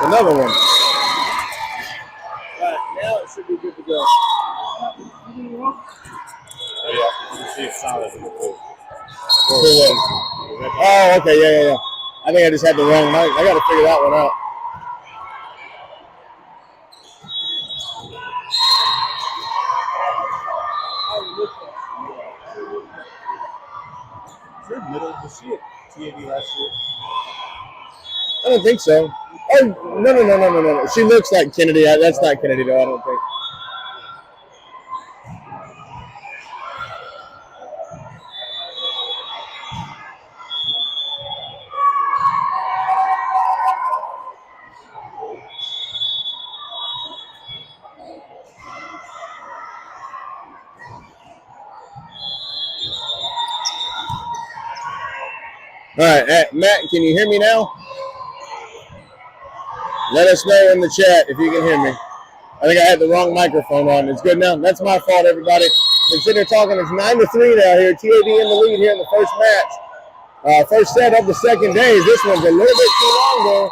Another one. All right, now it should be good to go. Oh, yeah. You can see it's solid in the pool. Oh, okay, yeah. I think I just had the wrong mic. I got to figure that one out. Middle, was she at TAV last year? I don't think so. Oh, no. She looks like Kennedy. That's not Kennedy, though, I don't think. All right, Matt, can you hear me now? Let us know in the chat if you can hear me. I think I had the wrong microphone on. It's good now. That's my fault, everybody. Been sitting here talking. It's 9-3 now here. TAV in the lead here in the first match. First set of the second day. This one's a little bit too long, though,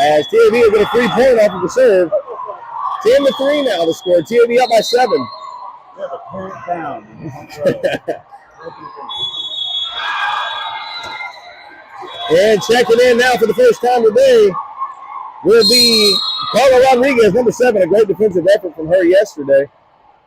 as TAV will get a 3-point off of the serve. 10-3 now the score. TAV up by 7. Yeah, but put it down. And checking in now for the first time today will be Carla Rodriguez, number 7. A great defensive effort from her yesterday.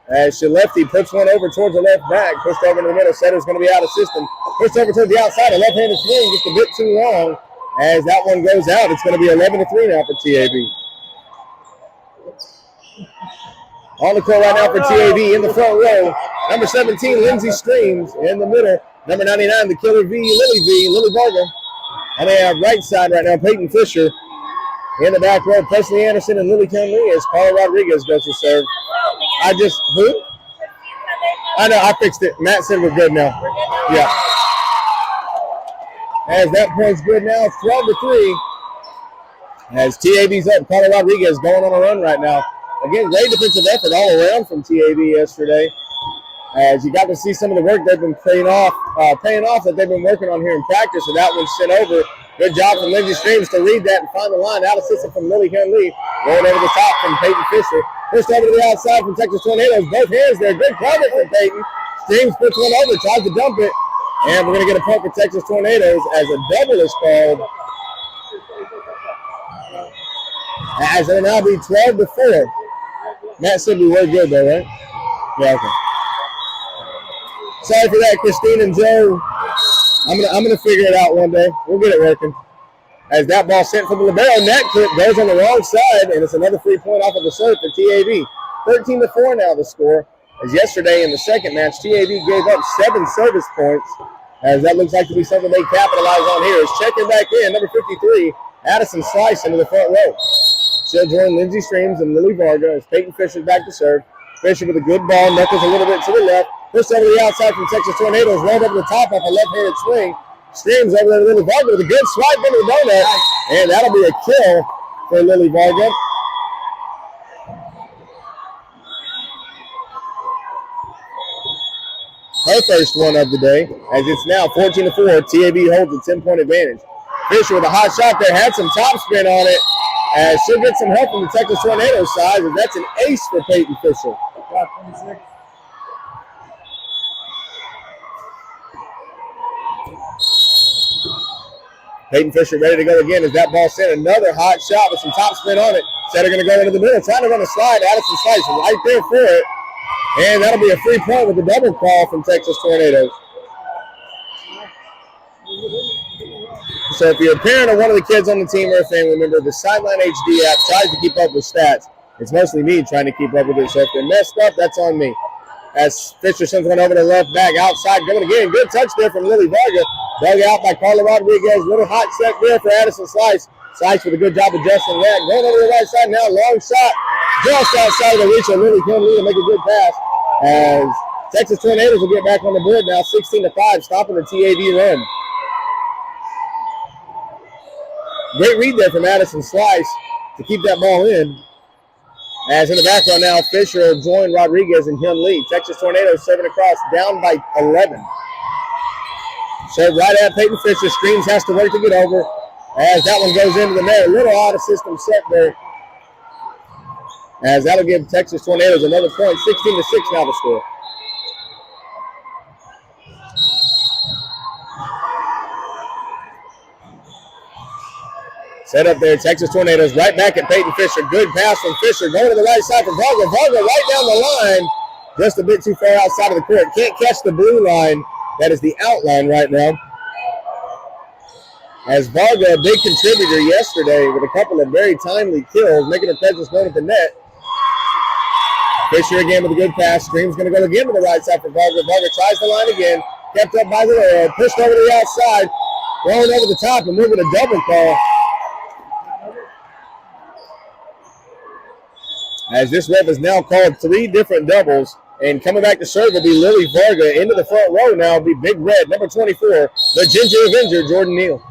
As Lefty puts one over towards the left back, pushed over to the middle. Setter's going to be out of system. Pushed over towards the outside. A left-handed swing, just a bit too long. As that one goes out, it's going to be 11-3 now for TAV. On the court right now for TAV in the front row. Number 17, Lindsay Streams in the middle. Number 99, the Killer Lily Varga. On the right side right now, Peyton Fisher. In the back row, Presley Anderson and Lily Conley as Carla Rodriguez goes to serve. Who? I know, I fixed it. Matt said we're good now. Yeah. As that point's good now, it's 12-3. As TAV's up, Carla Rodriguez going on a run right now. Again, great defensive effort all around from TAV yesterday. As you got to see some of the work they've been paying off that they've been working on here in practice, and that one's sent over. Good job from Lindsay Streams to read that and find the line. Out of system from Lily Conley. Going over the top from Peyton Fisher. Pushed over to the outside from Texas Tornadoes. Both hands there. Good cover from Peyton. Streams puts one over, tries to dump it. And we're going to get a point for Texas Tornadoes as a double is called. As it'll now be 12-4. Matt said we were good though, right? Yeah, okay. Sorry for that, Christine and Joe. I'm gonna figure it out one day. We'll get it working. As that ball sent from the libero, net clip goes on the wrong side, and it's another 3-point off of the serve for TAV. 13-4 now the score. As yesterday in the second match, TAV gave up 7 service points. As that looks like to be something they capitalize on here. Is checking back in, number 53, Addison Slice into the front row. She'll join Lindsay Streams and Lily Varga as Peyton Fisher's back to serve. Fisher with a good ball, knuckles a little bit to the left. Pushed over the outside from Texas Tornadoes, rolled over the top off a left-handed swing. Streams over there to Lily Varga with a good swipe into the donut. And that'll be a kill for Lily Varga. Her first one of the day, as it's now 14-4. TAV holds a 10-point advantage. Fisher with a hot shot there, had some top spin on it. As she'll get some help from the Texas Tornadoes side, and that's an ace for Peyton Fisher. 26. Peyton Fisher ready to go again as that ball sent another hot shot with some top spin on it. Setter going to go into the middle, trying to run a slide. Addison Slice right there for it. And that'll be a free point with a double call from Texas Tornadoes. So if you're a parent or one of the kids on the team or a family member, the Sideline HD app tries to keep up with stats. It's mostly me trying to keep up with it. So if they're messed up, that's on me. As Fisher sends one over to left back, outside, going again. Good touch there from Lily Varga. Dug out by Carla Rodriguez. Little hot set there for Addison Slice. Slice with a good job adjusting that. Going over to the right side now. Long shot. Just outside of the reach of Lily Conley to make a good pass. As Texas Tornadoes will get back on the board now. 16-5, stopping the TAV run. Great read there from Addison Slice to keep that ball in. As in the background now, Fisher will join Rodriguez and Hyun Lee. Texas Tornadoes serving across, down by 11. Serve right at Peyton Fisher. Streams has to work to get over. As that one goes into the net. A little out of system set there. As that'll give Texas Tornadoes another point. 16-6 now the score. Set up there, Texas Tornadoes right back at Peyton Fisher. Good pass from Fisher. Going to the right side for Varga. Varga right down the line. Just a bit too far outside of the court. Can't catch the blue line. That is the outline right now. As Varga, a big contributor yesterday with a couple of very timely kills, making her presence known at the net. Fisher again with a good pass. Stream's going to go again to the right side for Varga. Varga tries the line again. Kept up by the pushed over to the outside. Rolling over the top and moving a double call. As this ref has now called 3 different doubles. And coming back to serve will be Lily Varga. Into the front row now will be Big Red, number 24, the Ginger Avenger, Jordan Neal.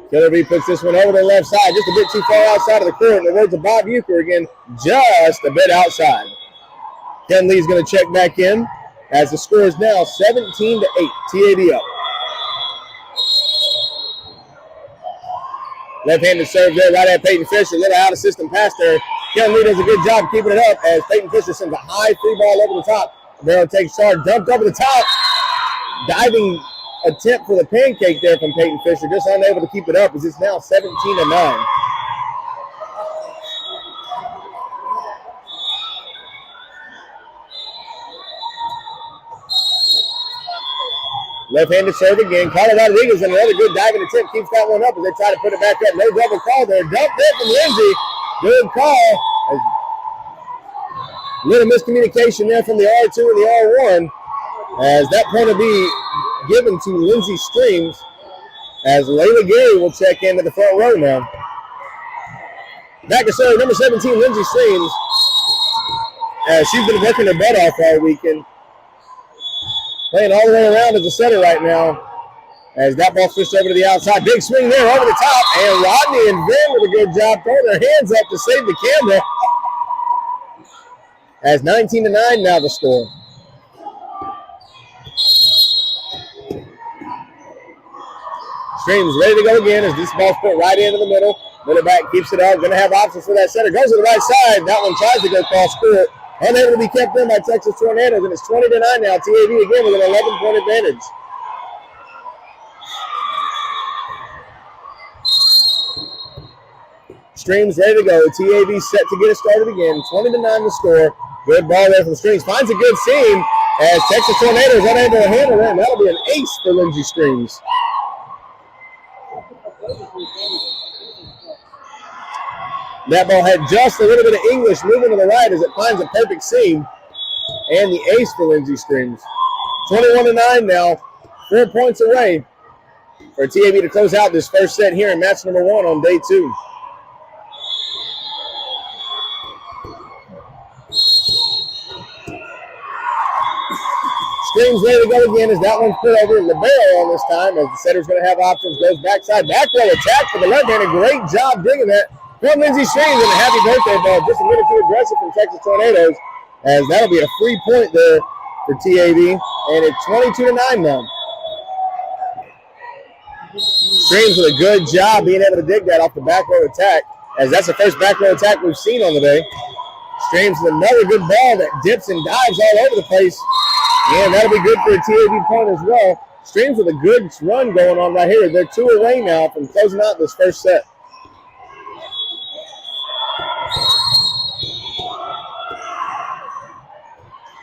Killer B puts this one over to the left side, just a bit too far outside of the court. In the words of Bob Euchre again, just a bit outside. Ken Lee's going to check back in as the score is now 17-8, TAV up. Left-handed serve there right at Peyton Fisher. A little out of system pass there. Ken Lee does a good job keeping it up as Peyton Fisher sends a high free ball over the top. Barrow takes charge, dumped over the top. Diving attempt for the pancake there from Peyton Fisher, just unable to keep it up as it's now 17-9. Left-handed serve again. Colorado Eagles and another good diving attempt keeps that one up as they try to put it back up. No double call there. Dumped there from Lindsay. Good call. A little miscommunication there from the R2 and the R1 as that point will be given to Lindsay Streams as Layla Gary will check into the front row now. Back to serve, number 17, Lindsay Streams. She's been working her butt off all weekend. Playing all the way around as a setter right now. As that ball switched over to the outside. Big swing there over the top. And Rodney and Van with a good job throwing their hands up to save the camera. As 19-9 now the score. Streams ready to go again as this ball's put right into the middle. Middle back keeps it up. Going to have options for that center. Goes to the right side. That one tries to go cross court. Unable to be kept in by Texas Tornadoes. And it's 20-9 now. TAV again with an 11-point advantage. Streams ready to go. TAV set to get it started again. 20-9 the score. Good ball there from Streams. Finds a good seam as Texas Tornadoes unable to handle it. That'll be an ace for Lindsay Streams. That ball had just a little bit of English moving to the right as it finds a perfect seam. And the ace for Lindsay Streams. 21-9 now. 4 points away for TAV to close out this first set here in match number 1 on day 2. Streams ready to go again as that one's put over Libero on this time as the setter's going to have options. Goes backside, back row attack for the left-hander. Great job digging that from Lindsay Streams, and a happy birthday ball. Just a little too aggressive from Texas Tornadoes as that'll be a free point there for TAV. And it's 22-9 now. Streams with a good job being able to dig that off the back row attack as that's the first back row attack we've seen on the day. Streams with another good ball that dips and dives all over the place. And that'll be good for a TAV point as well. Streams with a good run going on right here. They're 2 away now from closing out this first set.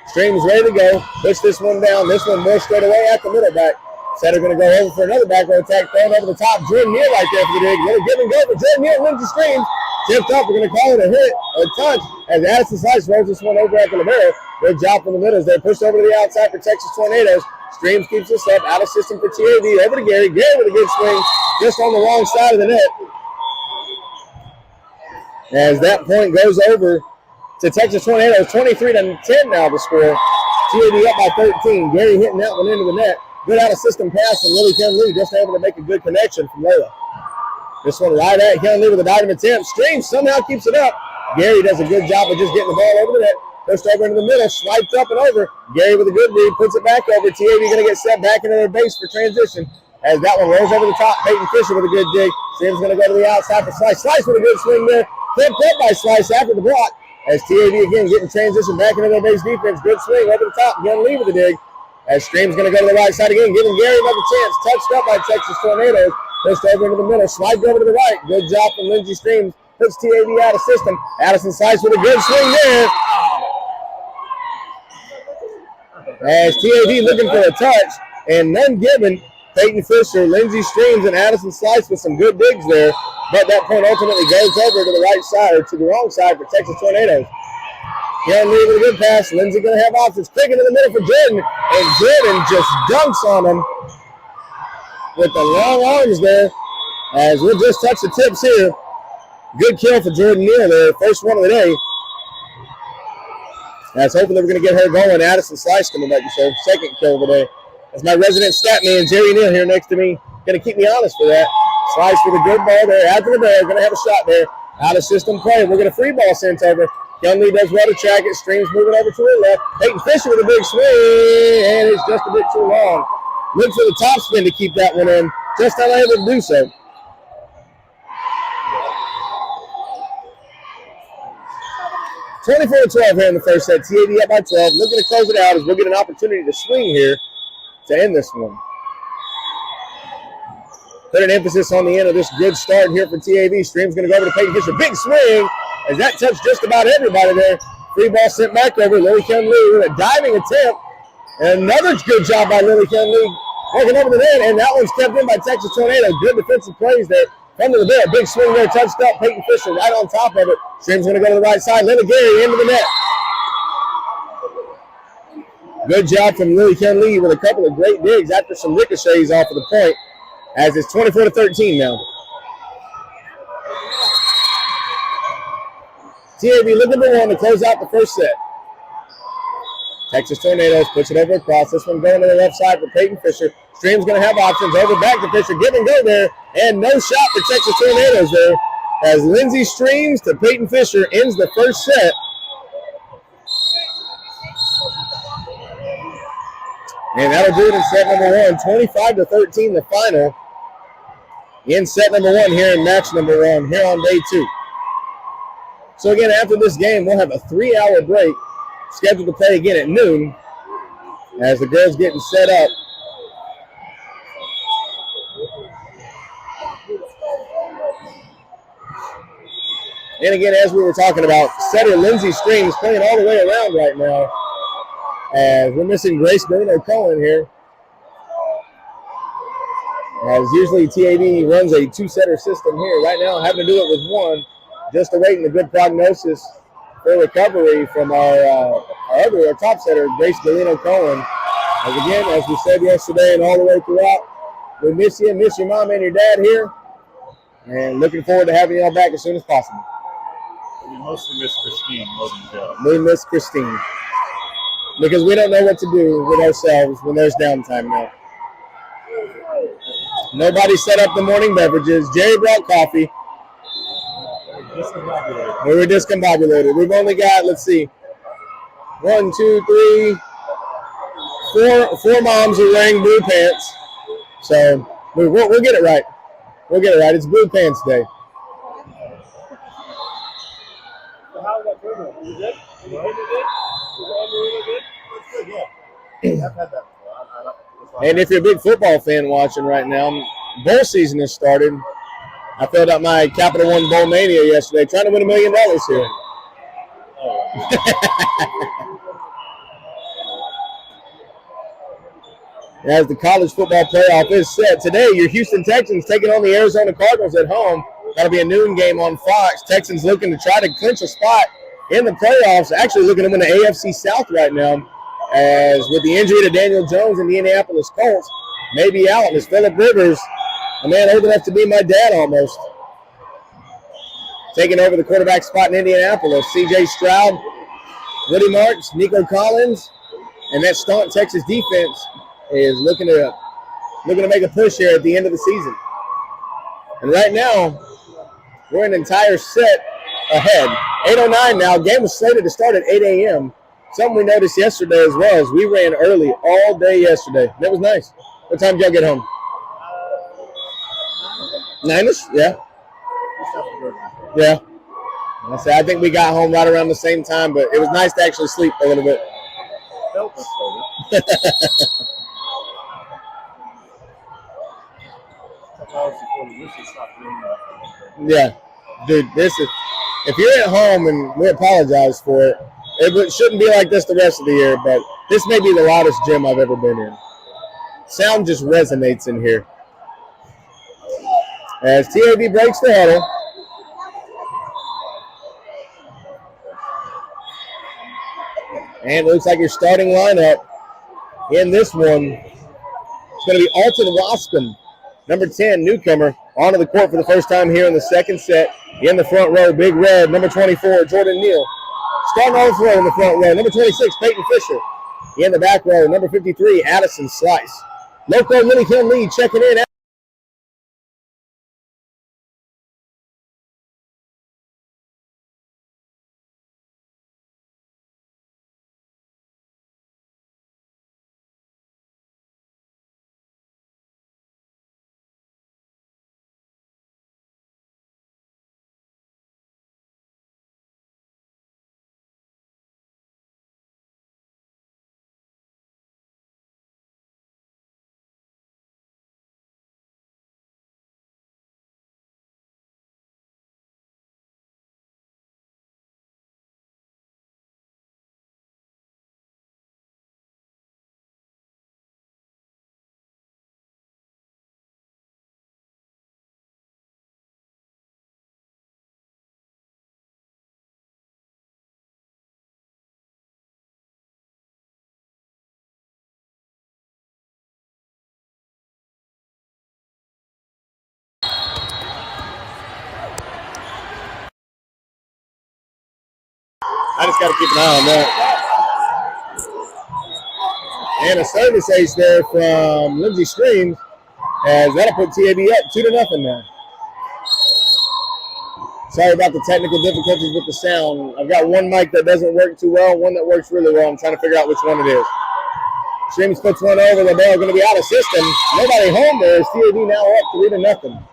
Streams ready to go. Push this one down. This one more straight away at the middle back. Setter going to go over for another back row attack. Thrown over the top. Jordan Neal right there for the dig. Little give and go for Jordan Neal. Lindsay Streams. Tipped up. We're going to call it a hit, a touch, as Addison Slice rolls this one over at the Libero. Good job from the middle as they pushed over to the outside for Texas Tornadoes. Streams keeps this up. Out of system for TAV. Over to Gary. Gary with a good swing. Just on the wrong side of the net. As that point goes over to Texas Tornadoes. 23-10 now the score. TAV up by 13. Gary hitting that one into the net. Good out of system pass from Lily Ken Lee. Just able to make a good connection from Layla. This one right at Ken Lee with a diving attempt. Streams somehow keeps it up. Gary does a good job of just getting the ball over the net. Pushed over into the middle, swiped up and over. Gary with a good read, puts it back over. TAV going to get set back into their base for transition. as that one rolls over the top. Peyton Fisher with a good dig. Stream's going to go to the outside for Slice. Slice with a good swing there. Picked up by Slice after the block. As TAV again getting transition back into their base defense. Good swing over the top. Gun Lee with a dig. As Stream's going to go to the right side again, giving Gary another chance. Touched up by Texas Tornadoes. Pushed over into the middle. Swiped over to the right. Good job from Lindsey Streams. Puts TAV out of system. Addison Slice with a good swing there. As TAV looking for a touch and none given. Peyton Fisher, Lindsey Streams, and Addison Slice with some good digs there. But that point ultimately goes over to the right side, or to the wrong side for Texas Tornadoes. Gun Lee with a good pass. Lindsey going to have options. Quick into the middle for Jordan. And Jordan just dunks on him with the long arms there. As we'll just touch the tips here. Good kill for Jordan Neal there. First one of the day. That's hoping that we're going to get her going. Addison Slice coming back to show. Second kill of the day. That's my resident stat man, Jerry Neal, here next to me. Going to keep me honest for that. Slice with a good ball there. After the bear. Going to have a shot there. Out of system play. We're going to free ball sent over. Younglee does well to track it. Streams moving over to her left. Peyton Fisher with a big swing. And it's just a bit too long. Look for the top spin to keep that one in. Just unable to do so. (24-12) here in the first set. TAV up by 12. Looking to close it out as we'll get an opportunity to swing here to end this one. Put an emphasis on the end of this good start here for TAV. Stream's going to go over to Peyton Fisher. Big swing as that touched just about everybody there. Free ball sent back over. Lily Lee with a diving attempt. And another good job by Lily Lee working over the net. And that one's kept in by Texas Tornado. Good defensive plays there. Under the bear, big swing there, touched up. Peyton Fisher right on top of it. Stream's going to go to the right side. Lily Gary into the net. Good job from Lily Lee with a couple of great digs after some ricochets off of the point. As it's 24-13 now. TAV looking for one to close out the first set. Texas Tornadoes puts it over across. This one going to the left side for Peyton Fisher. Stream's going to have options. Over back to Fisher. Give and go there. And no shot for Texas Tornadoes there. As Lindsey Streams to Peyton Fisher ends the first set. And that'll do it in set number one. 25-13 the final. In set number one here in match number one here on day two. So again, after this game, we'll have a 3-hour break scheduled to play again at noon as the girls getting set up. And again, as we were talking about, setter Lindsey Streams playing all the way around right now. As we're missing Grace Bruno-Cohen here. As usually TAV runs a two-setter system here. Right now, having to do it with one. Just awaiting a good prognosis for recovery from our top setter, Grace Bruno-Cohen. As again, as we said yesterday and all the way throughout, we miss you, miss your mom and your dad here. And looking forward to having y'all back as soon as possible. We mostly miss Christine more than Joe. We miss Christine. Because we don't know what to do with ourselves when there's downtime now. Nobody set up the morning beverages. Jerry brought coffee. We were discombobulated. We've only got, let's see, 1, 2, 3, 4 moms are wearing blue pants. So we'll get it right. We'll get it right. It's Blue Pants Day. So how's that program? You good? You good? I've had that before. And if you're a big football fan watching right now, bowl season has started. I filled out my Capital One Bowl Mania yesterday, trying to win $1 million here. As the college football playoff is set today, your Houston Texans taking on the Arizona Cardinals at home. That'll be a noon game on Fox. Texans looking to try to clinch a spot in the playoffs. Actually looking to win the AFC South right now. As with the injury to Daniel Jones and the Indianapolis Colts, maybe out is Phillip Rivers, a man old enough to be my dad almost, taking over the quarterback spot in Indianapolis. C.J. Stroud, Woody Marks, Nico Collins, and that staunch Texas defense is looking to make a push here at the end of the season. And right now, we're an entire set ahead. 8:09 now. Game was slated to start at 8 a.m. Something we noticed yesterday as well is we ran early all day yesterday. That was nice. What time did y'all get home? 9ish? Yeah. Just after Burger. Yeah. I think we got home right around the same time, but it was nice to actually sleep a little bit. Felt much Couple hours before the whistle stopped raining. Yeah, dude, if you're at home, and we apologize for it, shouldn't be like this the rest of the year, but this may be the loudest gym I've ever been in. Sound just resonates in here. As TAV breaks the huddle. And it looks like your starting lineup in this one is going to be Alton Wascom, number 10, newcomer, onto the court for the first time here in the second set. In the front row, Big Red, number 24, Jordan Neal. Starting off row in the front row, number 26, Peyton Fisher. In the back row, number 53, Addison Slice. Loco Minikin Lee checking in. I just got to keep an eye on that. And a service ace there from Lindsey Streams, as that'll put TAB up 2-0 now. Sorry about the technical difficulties with the sound. I've got one mic that doesn't work too well, one that works really well. I'm trying to figure out which one it is. Streams puts one over. The ball going to be out of system. Nobody home there. TAB now up 3-0.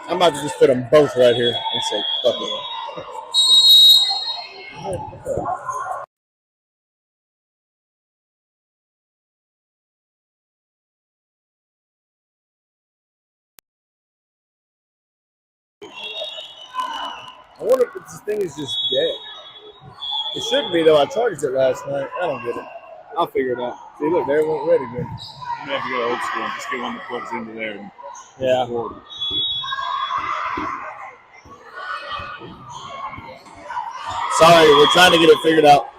I'm about to just put them both right here and say, fuck it. I wonder if this thing is just dead. It shouldn't be, though. I charged it last night. I don't get it. I'll figure it out. See, look, there it went red again. You have to go old school and just get one that plugs into there. And Yeah. Sorry, we're trying to get it figured out.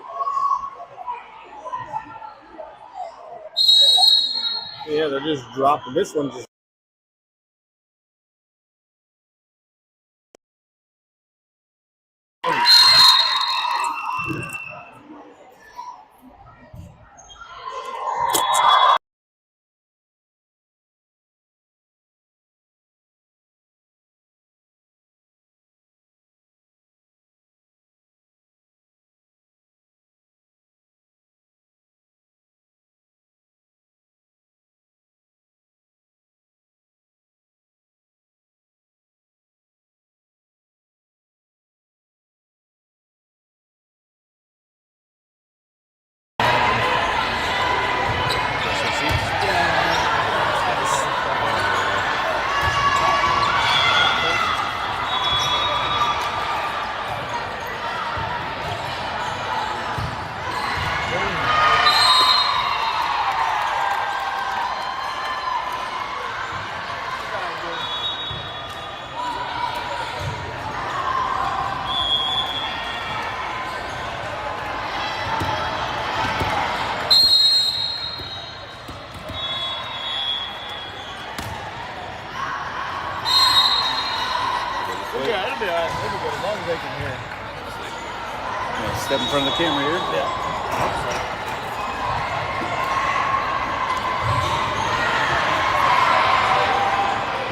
Yeah, they're just dropping. This one just front of the camera here? Yeah.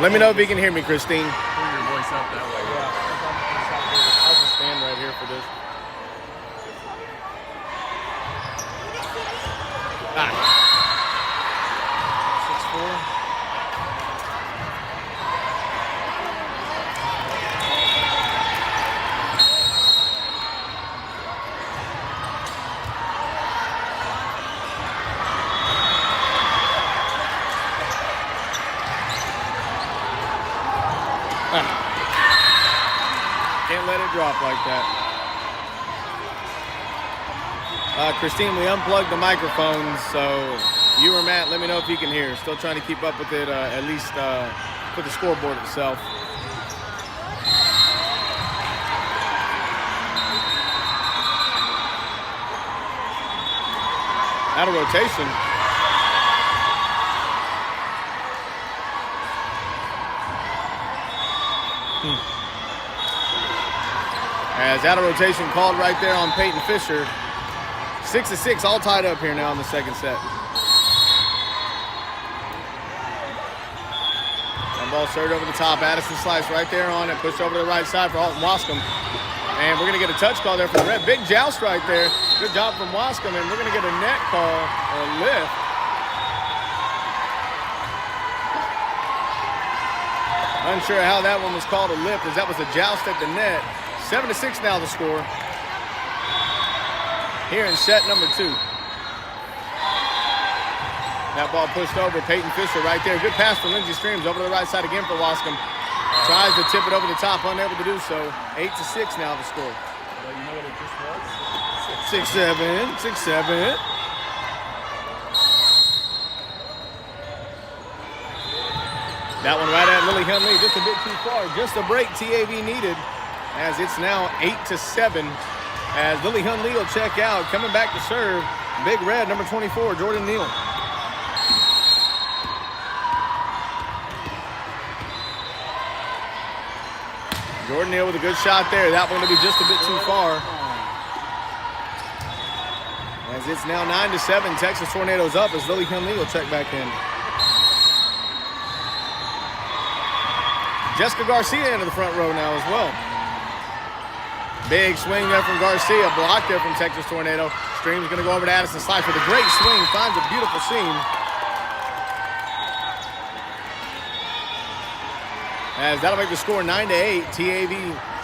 Let me know if you can hear me, Christine. Pull your voice up that way. Yeah. I'll just stand right here for this. Ah. 6'4". Can't let it drop like that. Christine, we unplugged the microphones, so you or Matt, let me know if you can hear. Still trying to keep up with it, at least with the scoreboard itself. Out of rotation. As out of rotation called right there on Peyton Fisher. 6-6, all tied up here now in the second set. One ball served over the top. Addison slice right there on it. Pushed over to the right side for Alton Wascom. And we're going to get a touch call there for the Red. Big joust right there. Good job from Wascom. And we're going to get a net call or a lift. Unsure how that one was called a lift, as that was a joust at the net. 7-6 now the score. Here in set number 2. That ball pushed over. Peyton Fisher right there. Good pass for Lindsey Streams over to the right side again for Wascom. Tries to tip it over the top, unable to do so. 8-6 now the score. Well, you know what it just was? 6-7, 6-7. That one right at Lily Hunley, just a bit too far. Just a break TAV needed, as it's now 8-7. As Lily Hunley will check out, coming back to serve, Big Red, number 24, Jordan Neal. Jordan Neal with a good shot there. That one will be just a bit too far. As it's now 9-7, Texas Tornadoes up as Lily Hunley will check back in. Jessica Garcia into the front row now as well. Big swing there from Garcia, blocked there from Texas Tornado. Stream's going to go over to Addison Slice with a great swing, finds a beautiful seam. As that'll make the score 9-8. TAV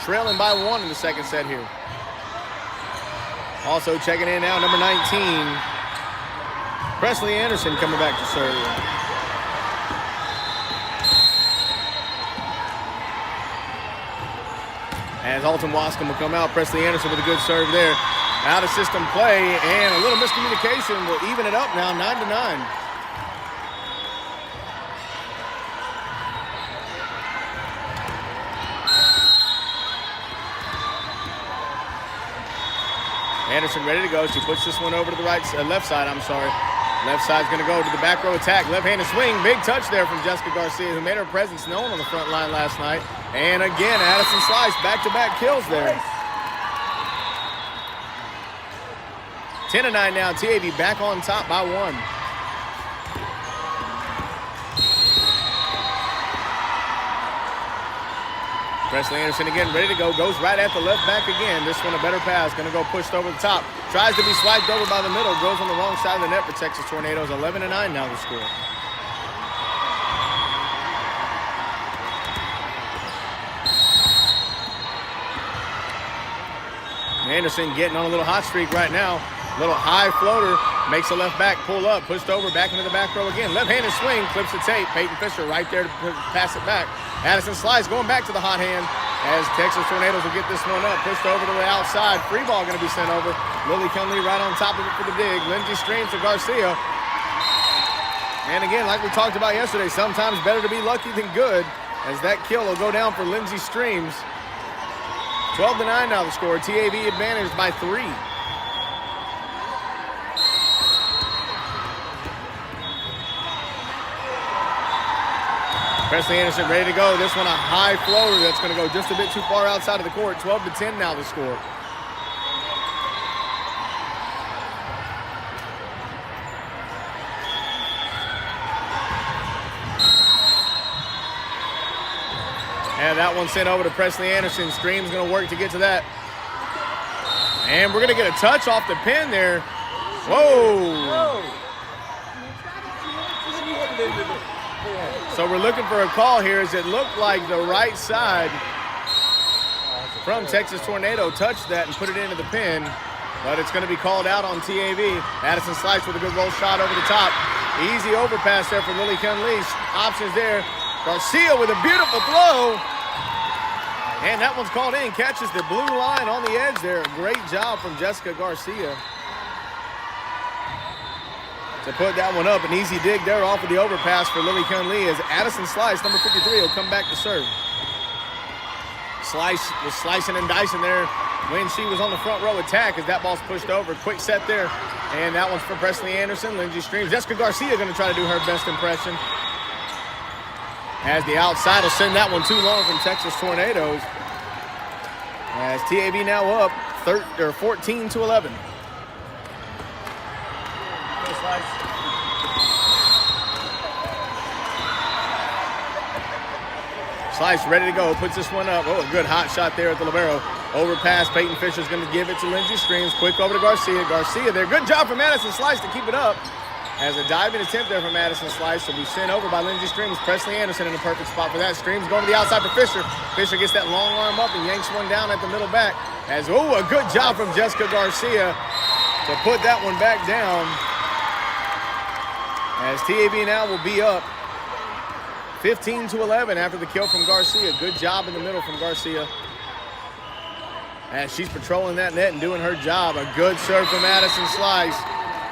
trailing by 1 in the second set here. Also checking in now, number 19, Presley Anderson coming back to serve. As Alton Wascom will come out, Presley Anderson with a good serve there. Out of system play, and a little miscommunication will even it up now, 9-9. Anderson ready to go. She puts this one over to the left side, Left side's going to go to the back row attack. Left-handed swing. Big touch there from Jessica Garcia, who made her presence known on the front line last night. And again, Addison Slice, back-to-back kills there. 10-9 now. TAV back on top by 1. Presley Anderson again, ready to go. Goes right at the left back again. This one a better pass. Going to go pushed over the top. Tries to be swiped over by the middle. Goes on the wrong side of the net for Texas Tornadoes. 11-9 now the score. Anderson getting on a little hot streak right now. Little high floater. Makes the left back pull up. Pushed over back into the back row again. Left-handed swing. Clips the tape. Peyton Fisher right there to pass it back. Addison Slice going back to the hot hand as Texas Tornadoes will get this one up. Pushed over to the outside. Free ball going to be sent over. Lily Cunley right on top of it for the dig. Lindsey Streams to Garcia. And again, like we talked about yesterday, sometimes better to be lucky than good, as that kill will go down for Lindsey Streams. 12-9 now the score. TAV advantaged by 3. Presley Anderson ready to go. This one a high floater that's going to go just a bit too far outside of the court. 12-10 now the score. Yeah, that one sent over to Presley Anderson. Stream's going to work to get to that. And we're going to get a touch off the pin there. Whoa. So we're looking for a call here as it looked like the right side from Texas Tornado touched that and put it into the pin. But it's going to be called out on TAV. Madison Slice with a good roll shot over the top. Easy overpass there for Lily Kunle. Options there. Garcia with a beautiful throw. And that one's called in. Catches the blue line on the edge there. Great job from Jessica Garcia to put that one up. An easy dig there off of the overpass for Lily Kunle as Addison Slice, number 53, will come back to serve. Slice was slicing and dicing there when she was on the front row attack as that ball's pushed over. Quick set there. And that one's for Presley Anderson. Lindsey Streams. Jessica Garcia going to try to do her best impression. As the outside will send that one too long from Texas Tornadoes. As TAV now up 14-11. Slice ready to go, puts this one up. Oh, a good hot shot there at the libero. Overpass, Peyton Fisher's going to give it to Lindsey Streams. Quick over to Garcia. Garcia there. Good job from Madison Slice to keep it up. As a diving attempt there from Madison Slice will be sent over by Lindsey Streams. Presley Anderson in a perfect spot for that. Streams going to the outside for Fisher. Fisher gets that long arm up and yanks one down at the middle back. As, oh, a good job from Jessica Garcia to put that one back down. As TAV now will be up 15-11 after the kill from Garcia. Good job in the middle from Garcia. As she's patrolling that net and doing her job. A good serve from Madison Slice.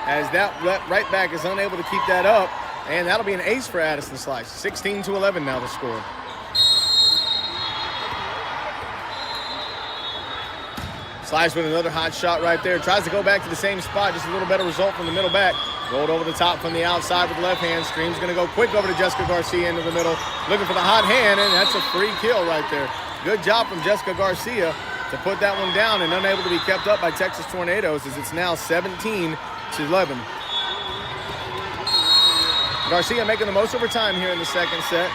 As that right back is unable to keep that up. And that'll be an ace for Addison Slice. 16-11 now the score. Slice with another hot shot right there. Tries to go back to the same spot. Just a little better result from the middle back. Rolled over the top from the outside with the left hand. Stream's going to go quick over to Jessica Garcia into the middle. Looking for the hot hand, and that's a free kill right there. Good job from Jessica Garcia to put that one down and unable to be kept up by Texas Tornadoes as it's now 17-11. Garcia making the most of her time here in the second set.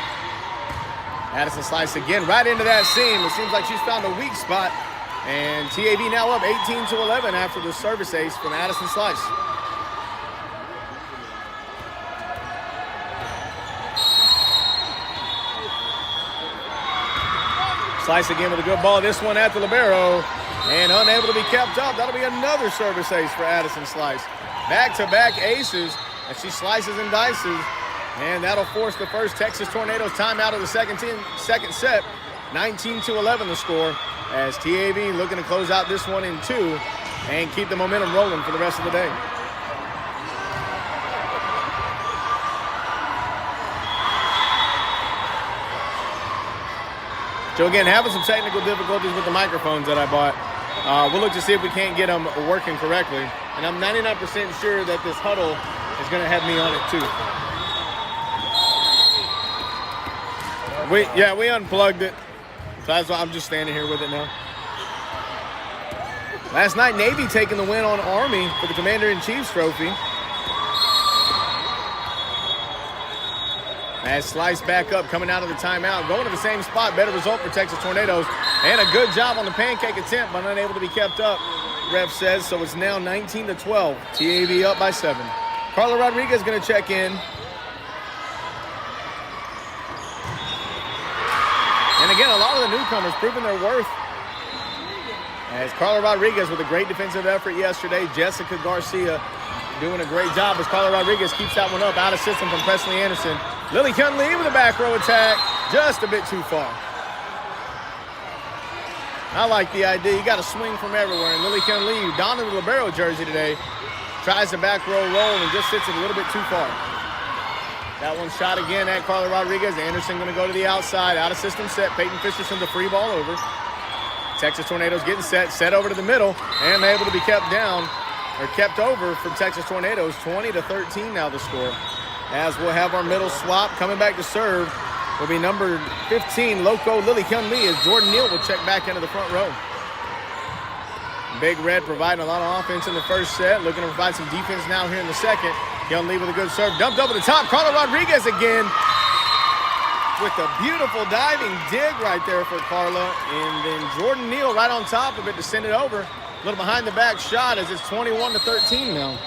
Addison Slice again right into that seam. It seems like she's found a weak spot. And TAV now up 18-11 after the service ace from Addison Slice. Slice again with a good ball. This one at the libero. And unable to be kept up. That'll be another service ace for Addison Slice. Back-to-back aces as she slices and dices. And that'll force the first Texas Tornadoes timeout of the second set. 19-11 the score. As TAV looking to close out this one in two and keep the momentum rolling for the rest of the day. So again, having some technical difficulties with the microphones that I bought. We'll look to see if we can't get them working correctly. And I'm 99% sure that this huddle is going to have me on it too. We unplugged it. So that's why I'm just standing here with it now. Last night, Navy taking the win on Army for the Commander-in-Chief's trophy. As Slice back up, coming out of the timeout, going to the same spot. Better result for Texas Tornadoes. And a good job on the pancake attempt, but unable to be kept up, ref says. So it's now 19-12. TAV up by 7. Carla Rodriguez going to check in. And again, a lot of the newcomers proving their worth. As Carla Rodriguez with a great defensive effort yesterday. Jessica Garcia doing a great job as Carla Rodriguez keeps that one up. Out of system from Presley Anderson. Lily Kunle with a back row attack. Just a bit too far. I like the idea. You got to swing from everywhere. And Lily Kunle, donning the libero jersey today, tries the back row roll and just hits it a little bit too far. That one shot again at Carla Rodriguez. Anderson going to go to the outside. Out of system set. Peyton Fisher sends a free ball over. Texas Tornadoes getting set over to the middle, and able to be kept down, or kept over from Texas Tornadoes. 20-13 now the score. As we'll have our middle swap. Coming back to serve will be number 15, Loco Lily Kunle, as Jordan Neal will check back into the front row. Big Red providing a lot of offense in the first set. Looking to provide some defense now here in the second. Kunle with a good serve. Dumped over the top. Carla Rodriguez again. with a beautiful diving dig right there for Carla. And then Jordan Neal right on top of it to send it over. A little behind the back shot as it's 21-13 now.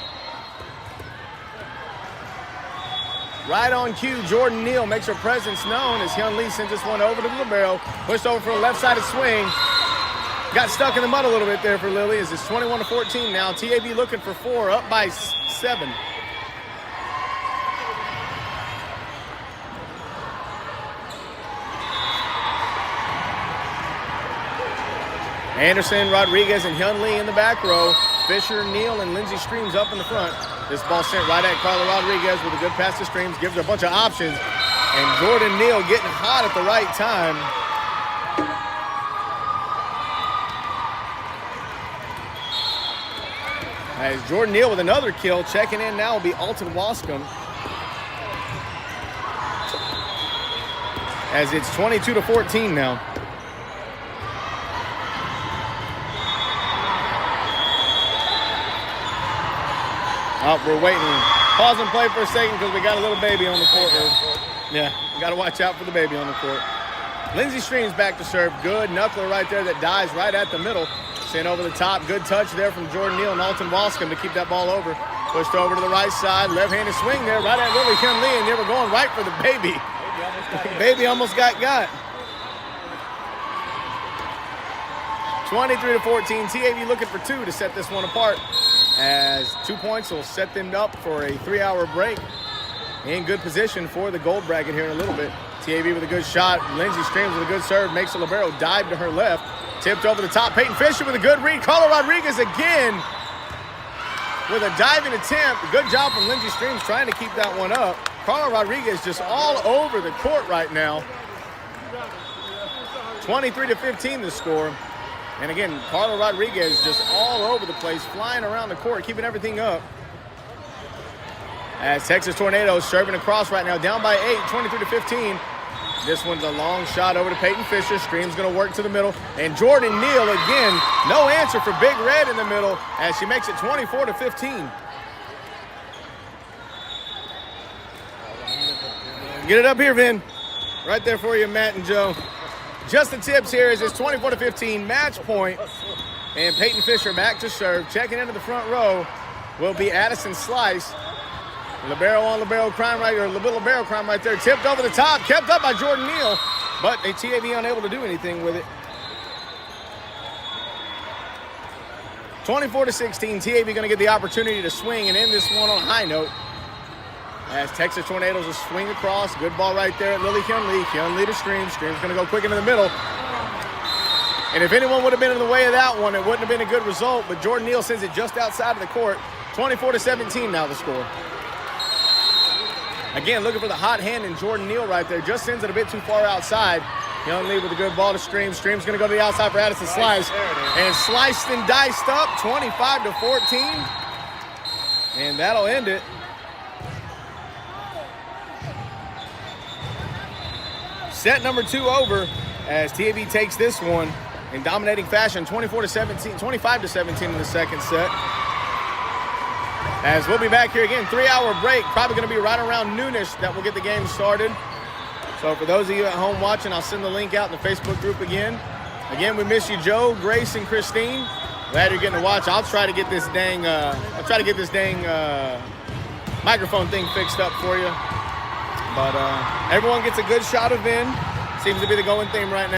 Right on cue, Jordan Neal makes her presence known as Hyun Lee sends this one over to the libero. Pushed over for a left-sided swing. Got stuck in the mud a little bit there for Lily as it's 21-14 now. TAV looking for 4, up by 7. Anderson, Rodriguez, and Hyun Lee in the back row. Fisher, Neal, and Lindsey Streams up in the front. This ball sent right at Carla Rodriguez with a good pass to Streams. Gives her a bunch of options. And Jordan Neal getting hot at the right time. As Jordan Neal with another kill. Checking in now will be Alton Wascombe. As it's 22-14 now. Oh, we're waiting. Pause and play for a second because we got a little baby on the court. Yeah, we got to watch out for the baby on the court. Lindsey Streams back to serve. Good knuckler right there that dives right at the middle. Sent over the top. Good touch there from Jordan Neal and Alton Wascombe to keep that ball over. Pushed over to the right side. Left-handed swing there right at Lily Hyun Lee, and they were going right for the baby. Baby almost got. 23-14. TAV looking for 2 to set this one apart. As 2 points will set them up for a 3-hour break. In good position for the gold bracket here in a little bit. TAV with a good shot. Lindsey Streams with a good serve. Makes the libero dive to her left. Tipped over the top. Peyton Fisher with a good read. Carla Rodriguez again with a diving attempt. Good job from Lindsey Streams trying to keep that one up. Carla Rodriguez just all over the court right now. 23-15 the score. And again, Carla Rodriguez just all over the place, flying around the court, keeping everything up. As Texas Tornadoes serving across right now, down by 8, 23-15. This one's a long shot over to Peyton Fisher. Stream's going to work to the middle. And Jordan Neal again, no answer for Big Red in the middle as she makes it 24-15. Get it up here, Vin. Right there for you, Matt and Joe. Just the tips here is it's 24-15, match point. And Peyton Fisher back to serve. Checking into the front row will be Addison Slice. Libero on libero crime right, or libero crime right there. Tipped over the top, kept up by Jordan Neal, but a TAV unable to do anything with it. 24-16, TAV going to get the opportunity to swing and end this one on a high note. As Texas Tornadoes will swing across. Good ball right there at Lily Hyun Lee. Hyun Lee to Streams. Streams going to go quick into the middle. And if anyone would have been in the way of that one, it wouldn't have been a good result. But Jordan Neal sends it just outside of the court. 24-17 now the score. Again, looking for the hot hand in Jordan Neal right there. Just sends it a bit too far outside. Hyun Lee with a good ball to Streams. Streams going to go to the outside for Addison Slice. And sliced and diced up, 25-14. And that'll end it. Set number 2 over as TAV takes this one in dominating fashion, 25-17 in the second set. As we'll be back here again, 3-hour break, probably going to be right around noonish that we'll get the game started. So for those of you at home watching, I'll send the link out in the Facebook group again. Again, we miss you, Joe, Grace, and Christine. Glad you're getting to watch. I'll try to get this dang, microphone thing fixed up for you. But everyone gets a good shot of Vin. Seems to be the going theme right now.